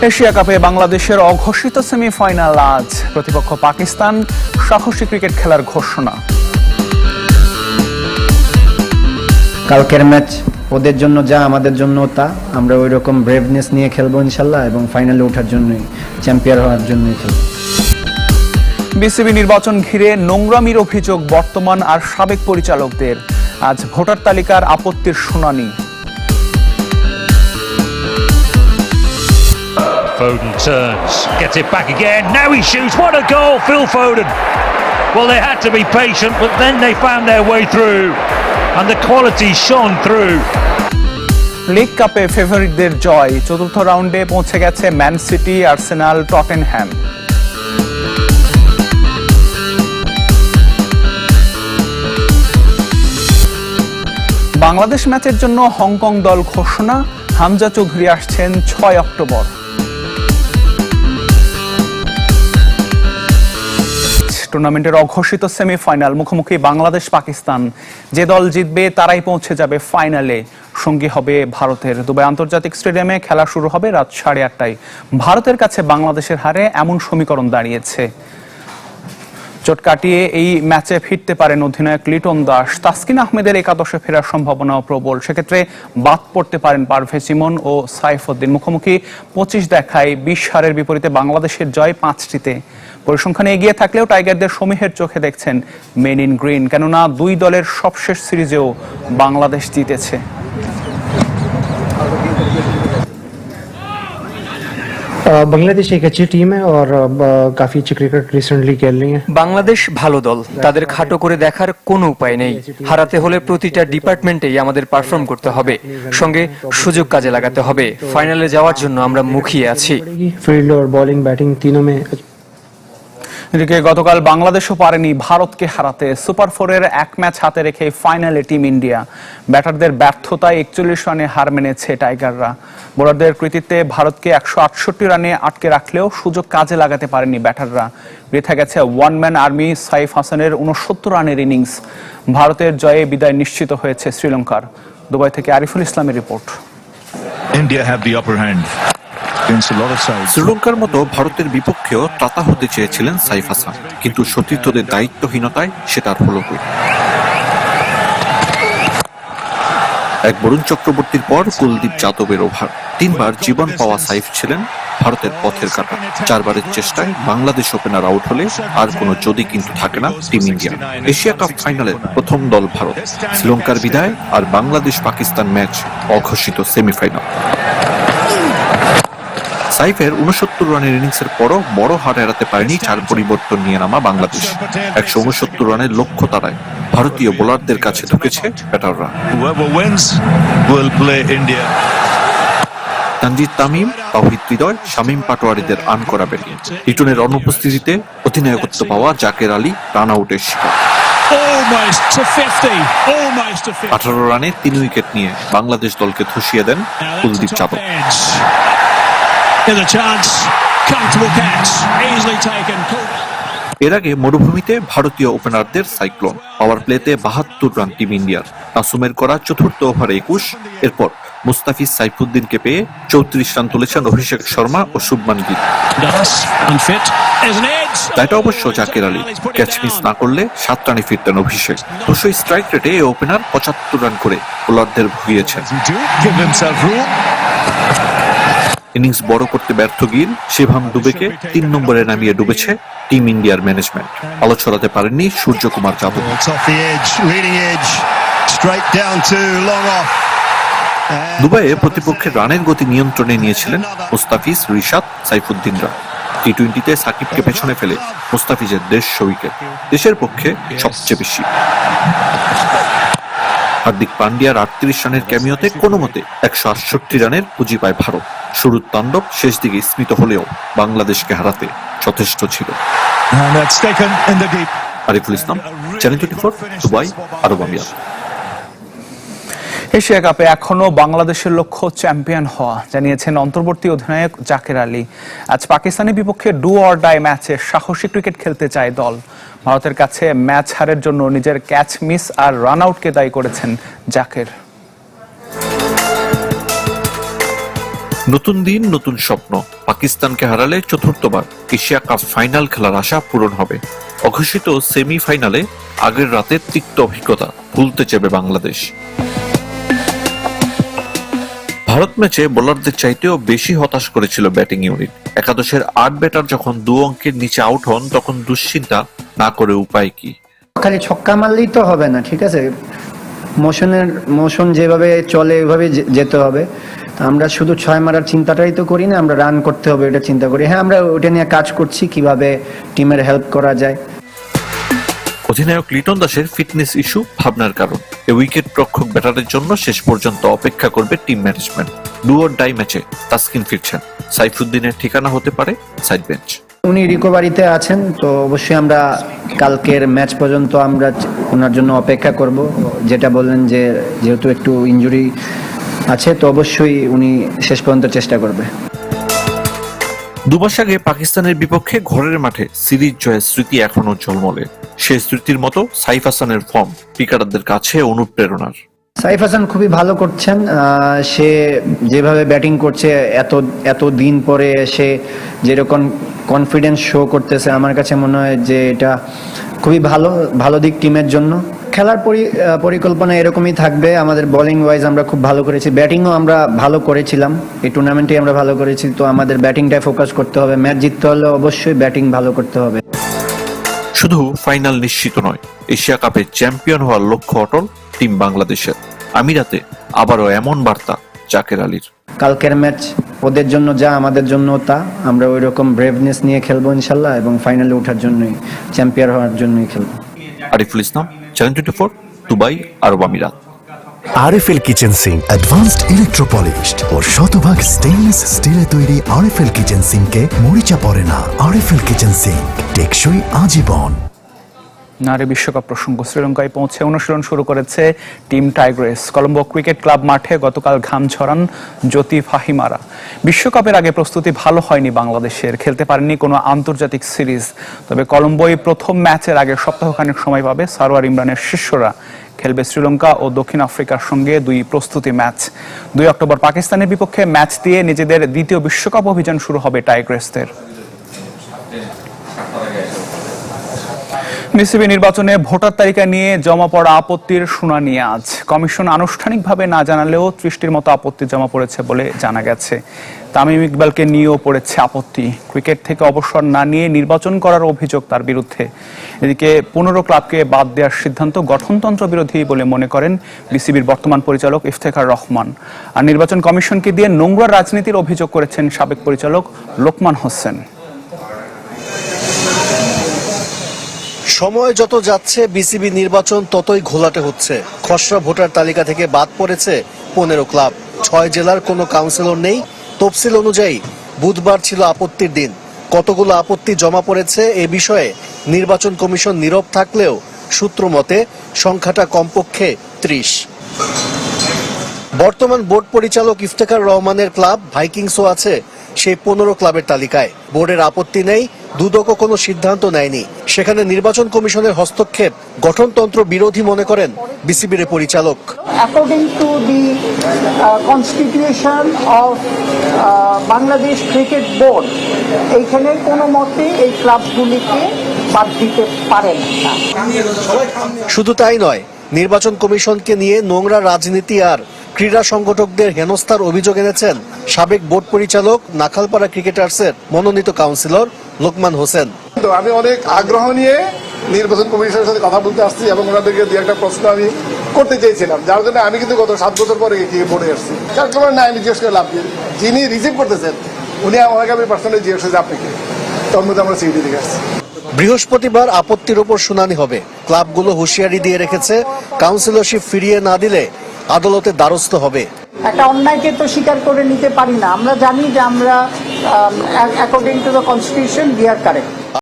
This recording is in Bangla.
এশিয়া কাপে বাংলাদেশের অঘোষিত সেমিফাইনাল আজ। প্রতিপক্ষ পাকিস্তান, সাহসী ক্রিকেট খেলার ঘোষণা। কালকের ম্যাচ ওদের জন্য যা আমাদের জন্য তা, আমরা ওই রকম ব্রেভনেস নিয়ে খেলবো ইনশাল্লাহ, এবং ফাইনালে ওঠার জন্যই, চ্যাম্পিয়ন হওয়ার জন্যই খেলবো। বিসিবি নির্বাচন ঘিরে নোংরামির অভিযোগ বর্তমান আর সাবেক পরিচালকদের। আজ ভোটার তালিকার আপত্তির শুনানি। Foden turns, gets it back again. Now he shoots. What a goal, Phil Foden. Well, they had to be patient, but then they found their way through, and the quality shone through. League কাপে ফেভারিটদের জয়। চতুর্থ রাউন্ডে পৌঁছে গেছে man city, Arsenal, Tottenham. Bangladesh ম্যাচের জন্য হংকং দল ঘোষণা। হামজা চৌধুরী আসছেন 6 অক্টোবর। টুর্নামেন্টের অঘোষিত সেমিফাইনাল, মুখোমুখি বাংলাদেশ পাকিস্তান। যে দল জিতবে তারাই পৌঁছে যাবে ফাইনালে। সঙ্গী হবে ভারতের। দুবাই আন্তর্জাতিক স্টেডিয়ামে খেলা শুরু হবে রাত 8:30টায়। ভারতের কাছে বাংলাদেশের হারে এমন সমীকরণ দাঁড়িয়েছে। চোট কাটিয়ে এই ম্যাচে ফিরতে পারেন অধিনায়ক লিটন দাস। তাসকিন আহমেদের একাদশে ফেরার সম্ভাবনাও প্রবল। সেক্ষেত্রে বাদ পড়তে পারেন পারভেজ ইমন ও সাইফুদ্দিন। মুখোমুখি 25 দেখায় 20 হারের বিপরীতে বাংলাদেশের জয় 5টিতে। পরিসংখ্যানে এগিয়ে থাকলেও টাইগারদের সমীহের চোখে দেখছেন মেন ইন গ্রিন, কেননা দুই দলের সবশেষ সিরিজেও বাংলাদেশ জিতেছে। বাংলাদেশ एक अच्छी टीम है और काफी अच्छी क्रिकेट रिसेंटली खेल रही है। বাংলাদেশ ভালো দল, তাদের খাটো করে দেখার কোনো উপায় নেই। হারাতে হলে প্রতিটা ডিপার্টমেন্টেই আমাদের পারফর্ম করতে হবে, সঙ্গে সুযোগ কাজে লাগাতে হবে। ফাইনালে যাওয়ার জন্য আমরা মুখিয়ে আছি। फील्ड और बॉलिंग बैटिंग तीनों में। এদিকে গতকাল বাংলাদেশও পারেনি ভারতকে হারাতে। সুপার 4-এর এক ম্যাচ হাতে রেখে ফাইনালে টিম ইন্ডিয়া। ব্যাটারদের ব্যর্থতায় 41 রানে হার মেনেছে টাইগাররা। বোলারদের কৃতিত্বে ভারতকে 168 রানে আটকে রাখলেও সুযোগ কাজে লাগাতে পারেনি ব্যাটাররা। বৃথা গেছে ওয়ান ম্যান আর্মি সাইফ হাসানের 69 রানের ইনিংস। ভারতের জয়ে বিদায় নিশ্চিত হয়েছে শ্রীলঙ্কার। দুবাই থেকে আরিফুল ইসলামের report. India have the upper hand. শ্রীলঙ্কার মতো ভারতের বিপক্ষেও ত্রাতা হতে চেয়েছিলেন সাইফ হাসান, কিন্তু সতীর্থদের দায়িত্বহীনতায় সেটা আর হলো কই। এক বরুণ চক্রবর্তীর পর কুলদীপ যাদবের ওভার। 3 বার জীবন পাওয়া সাইফ ছিলেন ভারতের পথের কাঁটা। 4 বারের চেষ্টায় বাংলাদেশ ওপেনার আউট হলে আর কোনো যদি কিন্তু থাকে না টিম ইন্ডিয়া। এশিয়া কাপ ফাইনালের প্রথম দল ভারত। শ্রীলঙ্কার বিদায় আর বাংলাদেশ পাকিস্তান ম্যাচ অঘোষিত সেমিফাইনাল। সাইফের 69 রানের ইনিংসের পরও বড় হার এড়াতে পারেনি 4 পরিবর্তন নিয়ে নামা বাংলাদেশ। 169 রানের লক্ষ্য তারায় ভারতীয় বোলারদের কাছে ঢুকেছে ব্যাটাররা। তানজিদ তামিম, তাওহিদ হৃদয়, শামীম পাটোয়ারিদের আন করা ব্যাটিং। লিটনের অনুপস্থিতিতে অধিনায়কত্ব পাওয়া জাকের আলী রান আউটের শিকার। 18 রানে 3 উইকেট নিয়ে বাংলাদেশ দলকে ধসিয়ে দেন কুলদীপ যাদব। এর আগে মরুভূমিতে ভারতীয় ওপেনারদের সাইক্লোন। পাওয়ার প্লেতে 72 রান টিম ইন্ডিয়ার। তাসুমের করা চতুর্থ ওভারে 21। এরপর মুস্তাফিজ সাইফুদ্দিনকে পেয়ে 34 রান তুলেছেন অভিষেক শর্মা ও শুভমান গিল। এটা অবশ্য জাকের আলী। ক্যাচ মিস না করলে 7 রানে ফিরতেন অভিষেক। 200 স্ট্রাইক রেটে এই ওপেনার 75 রান করে বোলারদের ভুগিয়েছেন। ইনিংস বড় করতে ব্যর্থ গিল, শিভাম দুবেকে 3 নম্বরে নামিয়ে ডুবেছে টিম ইন্ডিয়ার ম্যানেজমেন্ট। আলো ছড়াতে পারেননি সূর্যকুমার যাদব। দুবাইয়ে প্রতিপক্ষের রানের গতি নিয়ন্ত্রণে নিয়েছিলেন মুস্তাফিজ, রিশাদ, সাইফুদ্দিনরা। টি-20তে সাকিবকে পেছনে ফেলে মুস্তাফিজের 150 উইকেট, দেশের পক্ষে সবচেয়ে বেশি। হার্দিক পান্ডিয়ার 38 রানের ক্যামিওতে কোনো মতে 168 রানের পুঁজি পায় ভারত। শুরুর তাণ্ডব শেষ দিকে স্মিত হলেও বাংলাদেশকে হারাতে যথেষ্ট ছিল। আরিফুল ইসলাম, চ্যানেল 24, দুবাই, আরব আমিরাত। এশিয়া কাপে এখনো বাংলাদেশের লক্ষ্য চ্যাম্পিয়ন হওয়া, জানিয়েছেন অন্তর্বর্তী অধিনায়ক জাকের আলী। আজ পাকিস্তানের বিপক্ষে ডু অর ডাই ম্যাচে সাহসী ক্রিকেট খেলতে চায় দল। ভারতের কাছে ম্যাচ হারের জন্য নিজের ক্যাচ মিস আর রান আউটকে দায়ী করেছেন জাকের। নতুন দিন, নতুন স্বপ্ন। পাকিস্তানকে হারালে চতুর্থবার এশিয়া কাপ ফাইনাল খেলার আশা পূরণ হবে। অঘোষিত সেমিফাইনালে আগের রাতের তিক্ত অভিজ্ঞতা ভুলতে চাইবে বাংলাদেশ। ভারত ম্যাচে বোলারদের চাইতেও বেশি হতাশ করেছিল ব্যাটিং ইউনিট। একাদশের 8 ব্যাটার যখন 2 অঙ্কের নিচে আউট হন, তখন দুশ্চিন্তা না করে উপায় কি? খালি ছক্কা মারলেই তো হবে না, ঠিক আছে? মোশন যেভাবে চলে ওইভাবে যেতে হবে। আমরা শুধু 6 মারার চিন্তাটাই তো করি না, আমরা রান করতে হবে এটা চিন্তা করি। হ্যাঁ, আমরা ওটা নিয়ে কাজ করছি, কিভাবে টিমের হেল্প করা যায়। অধিনায়ক লিটন দাসের ফিটনেস ইস্যু ভাবনার কারণ। এই উইকেট রক্ষক ব্যাটারের জন্য শেষ পর্যন্ত অপেক্ষা করবে team management. Do or die ম্যাচে তাসকিন ফিরছেন, সাইফুদ্দিনের ঠিকানা হতে পারে সাইড বেঞ্চ। উনি রিকভারিতে আছেন, তো অবশ্যই আমরা কালকের ম্যাচ পর্যন্ত আমরা ওনার জন্য অপেক্ষা করব। যেটা বললেন যে যেহেতু একটু ইনজুরি আছে, তো অবশ্যই উনি শেষ পর্যন্ত চেষ্টা করবে। 2 মাস আগে পাকিস্তানের বিপক্ষে ঘরের মাঠে সিরিজ জয়ের স্মৃতি এখনো ঝলমলে। সেই স্মৃতির মতো সাইফ হাসানের ফর্ম ক্রিকেটারদের কাছে অনুপ্রেরণার। সাইফ হাসান খুবই ভালো করছেন। সে যেভাবে ব্যাটিং করছে, এত দিন পরে সে যেরকম কনফিডেন্স শো করতেছে, আমার কাছে মনে হয় যে এটা খুবই ভালো দিক টিমের জন্য। খেলার পরিকল্পনা এরকমই থাকবে। আমাদের বোলিং ওয়াইজ আমরা খুব ভালো করেছি, ব্যাটিংও আমরা ভালো করেছিলাম, এই টুর্নামেন্টে আমরা ভালো করেছি। তো আমাদের ব্যাটিংটায় ফোকাস করতে হবে। ম্যাচ জিততে হলে অবশ্যই ব্যাটিং ভালো করতে হবে। শুধু ফাইনাল নিশ্চিত নয়, এশিয়া কাপে চ্যাম্পিয়ন হওয়ার লক্ষ্য অটল টিম বাংলাদেশের। আমিরাতে আবারও এমন বার্তা জাকের আলীর। কালকের ম্যাচ ওদের জন্য যা আমাদের জন্য তা, আমরা ওই রকম ব্রেভনেস নিয়ে খেলবো ইনশাল্লাহ, এবং ফাইনালে ওঠার জন্যই, চ্যাম্পিয়ন হওয়ার জন্যই খেলবো। আরিফুল ইসলাম, চ্যানেল 24, দুবাই, আরব আমিরাত। RFL kitchen sink advanced electro polished ও শতভাগ স্টেইনলেস স্টিলে তৈরি আরএফএল কিচেন সিঙ্কে মরিচা পড়ে না। আরএফএল কিচেন সিঙ্ক, টেকসই আজীবন। নারী বিশ্বকাপ প্রসঙ্গ। শ্রীলঙ্কায় পৌঁছে অনুশীলন শুরু করেছে team Tigress. Colombo cricket club মাঠে গতকাল ঘাম ঝরান জ্যোতি ফাহিমারা। বিশ্বকাপের আগে প্রস্তুতি ভালো হয়নি বাংলাদেশের, খেলতে পারেনি কোনো আন্তর্জাতিক সিরিজ। তবে কলম্বোয় প্রথম ম্যাচের আগে সপ্তাহখানেক সময় পাবে সারোয়ার ইমরানের শিষ্যরা। খেলবে শ্রীলঙ্কা ও দক্ষিণ আফ্রিকার সঙ্গে 2 প্রস্তুতি ম্যাচ। 2 অক্টোবর পাকিস্তানের বিপক্ষে ম্যাচ দিয়ে নিজেদের দ্বিতীয় বিশ্বকাপ অভিযান শুরু হবে টাইগ্রেসদের। বিসিবি নির্বাচনে ভোটার তালিকা নিয়ে জমা পড়া আপত্তির শুনানি আজ। কমিশন আনুষ্ঠানিকভাবে না জানালেও 30টির মতো আপত্তি জমা পড়েছে বলে জানা গেছে। তামিম ইকবালকে নিয়েও পড়েছে আপত্তি। ক্রিকেট থেকে অবসর না নিয়ে নির্বাচন করার অভিযোগ তার বিরুদ্ধে। এদিকে 15 ক্লাবকে বাদ দেওয়ার সিদ্ধান্ত গঠনতন্ত্র বিরোধী বলে মনে করেন বিসিবির বর্তমান পরিচালক ইফতেখার রহমান। আর নির্বাচন কমিশনকে দিয়ে নোংরা রাজনীতির অভিযোগ করেছেন সাবেক পরিচালক লোকমান হোসেন। সময় যত যাচ্ছে বিসিবি নির্বাচন ততই ঘোলাটে হচ্ছে। খসড়া ভোটার তালিকা থেকে বাদ পড়েছে 15 ক্লাব। 6 জেলার কোনো কাউন্সিলর নেই। তফসিল অনুযায়ী বুধবার ছিল আপত্তির দিন। কতগুলো আপত্তি জমা পড়েছে এ বিষয়ে নির্বাচন কমিশন নীরব থাকলেও সূত্র মতে সংখ্যাটা কমপক্ষে 30। বর্তমান বোর্ড পরিচালক ইফতেখার রহমানের ক্লাব ভাইকিংসও আছে সেই 15 ক্লাবের তালিকায়। বোর্ডের আপত্তি নেই, দুদকও কোনো সিদ্ধান্ত নেয়নি। সেখানে নির্বাচন কমিশনের হস্তক্ষেপ গঠনতন্ত্র বিরোধী মনে করেন বিসিবির পরিচালক। According to the constitution of Bangladesh cricket board, এইখানে কোনো মতে এই ক্লাবগুলিকে বাদ দিতে পারেন না। শুধু তাই নয়, নির্বাচন কমিশনকে নিয়ে নোংরা রাজনীতি আর ক্রীড়া সংগঠকদের হেনস্থার অভিযোগ এনেছেন সাবেক বোর্ড পরিচালক নাখালপাড়া ক্রিকেটার্সের মনোনীত কাউন্সিলর লোকমান হোসেন। আমি অনেক আগ্রহ নিয়ে নির্বাচন কমিশনের সাথে কথা বলতে আসছি এবং ওনাদেরকে দু একটা প্রশ্ন আমি করতে চেয়েছিলাম, যার জন্য আমি কিন্তু গত 7 বছর পরে বোর্ডে আসছি। যার কারণে না আমি জিজ্ঞেস করলাম যিনি রিসিভ করতেছেন উনি আমাকে আমি পার্সোনালি জিজ্ঞেস করছি আপনি কি, তোর মধ্যে আমরা সিডি দেখে আসছি। বৃহস্পতিবার আপত্তির ওপর শুনানি হবে। ক্লাবগুলো হুঁশিয়ারি দিয়ে রেখেছে কাউন্সিলরশিপ ফিরিয়ে না দিলে আদালতের দ্বারস্থ হবে। একটা অন্যায়কে তো স্বীকার করে নিতে পারি না। আমরা জানি যে আমরা according to the constitution we are correct.